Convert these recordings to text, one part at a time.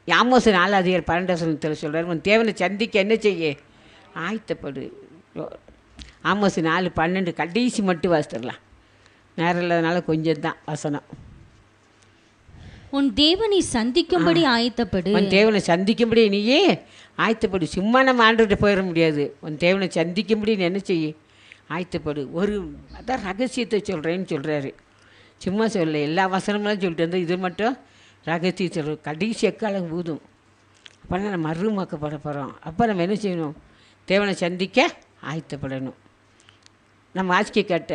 Amos 4:12 சொல்கிறார், உன் தேவனை சந்திக்க என்ன செய்ய ஆயத்தப்படு. ஆமோஸ் 4:12 கடைசி மட்டும் வாசித்துடலாம், நேரம் இல்லாதனால கொஞ்சம் தான் வசனம். உன் தேவனை சந்திக்கும்படி ஆயத்தப்படு. உன் தேவனை சந்திக்கும்படி நீயே ஆயத்தப்படு. சும்மா நம்ம ஆண்டுகிட்ட போயிட முடியாது. உன் தேவனை சந்திக்கும்படி நீ என்ன செய்ய ஆயத்தப்படு. அதான் ரகசியத்தை சொல்கிறேன்னு சொல்கிறாரு. சும்மா சொல்ல எல்லா வசனமெல்லாம் சொல்லிட்டு வந்து இது மட்டும் ரகசியம் சொல்கிற. கடைசி எக்காலம் ஊதும். அப்போனா நம்ம மறுமாக்கப்பட போகிறோம். அப்போ நம்ம என்ன செய்யணும்? தேவனை சந்திக்க ஆயத்தப்படணும். நம்ம வாசிக்க கேட்ட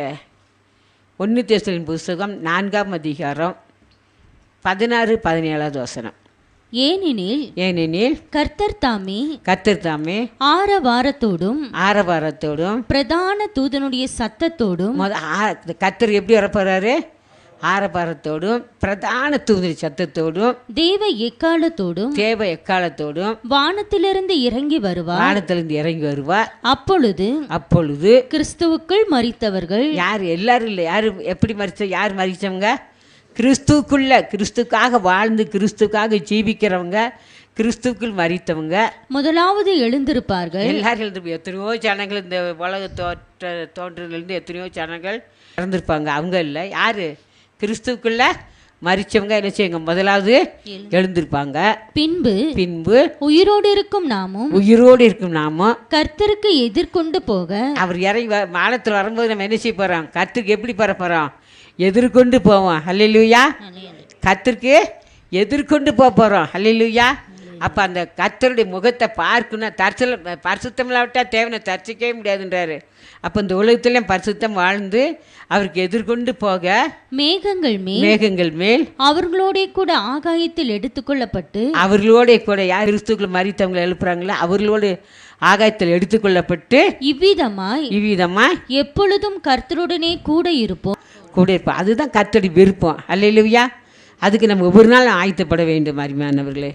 1 தெசலோனிக்கேயர் புஸ்தகம் 4ஆம் அதிகாரம் 16-17 வசனம். ஏனெனில் கர்த்தர் தாமே ஆரவாரத்தோடும் பிரதான தூதனுடைய சத்தத்தோடும். கர்த்தர் எப்படி வரப்போறாரு? ஆரவாரத்தோடும் பிரதான தூதனுடைய சத்தத்தோடும் தேவ எக்காலத்தோடும் வானத்திலிருந்து இறங்கி வருவார். அப்பொழுது கிறிஸ்துவுக்குள் மரித்தவர்கள் யார்? எல்லாரும் இல்லை. யாரு எப்படி மரிச்ச? யார் மரிச்சவங்க? கிறிஸ்துக்காக வாழ்ந்து கிறிஸ்துக்காக ஜீவிக்கிறவங்க, கிறிஸ்துக்குள் மரித்தவங்க முதலாவது எழுந்திருப்பார்கள். எல்லாரும் எழுந்திருப்பாங்க. எத்தனையோ ஜனங்கள் இந்த உலக தோன்றலிருந்து எத்தனையோ ஜனங்கள் இறந்திருப்பாங்க. அவங்க இல்லை. யாரு? கிறிஸ்துக்குள்ள மரிச்சவங்க என்ன செய்யுங்க? முதலாவது எழுந்திருப்பாங்க. பின்பு உயிரோடு இருக்கும் நாமும் கர்த்தருக்கு எதிர்கொண்டு போக. அவர் இறங்கி வானத்தில் வரும்போது நம்ம என்ன செய்ய போறோம்? கர்த்தருக்கு எப்படி பெற போறோம்? எதிர்கொண்டு போவோம். ஹல்லேலூயா. கர்த்தருக்கு எதிர்கொண்டு போகிறோம். ஹல்லேலூயா. அப்போ அந்த கர்த்தருடைய முகத்தை பார்க்கணும். பரிசுத்தம்லாம் விட்டால் தேவனை தரிசிக்கவே முடியாதுன்றாரு. அப்போ இந்த உலகத்திலையும் பரிசுத்தம் வாழ்ந்து அவருக்கு எதிர்கொண்டு போக மேகங்கள் மேல் அவர்களோட கூட ஆகாயத்தில் எடுத்துக்கொள்ளப்பட்டு. அவர்களோட கூட யார்? கிறிஸ்துக்குள்ள மரித்தவங்களை எழுப்புறாங்களா? அவர்களோடு ஆகாயத்தில் எடுத்துக்கொள்ளப்பட்டு இவ்விதமாய் எப்பொழுதும் கர்த்தருடனே கூட இருப்போம். அதுதான் கர்த்தருடைய விருப்பம். அல்லேலூயா. அதுக்கு நம்ம ஒவ்வொரு நாளும் ஆயத்தப்பட வேண்டும் அருமையானவர்களே.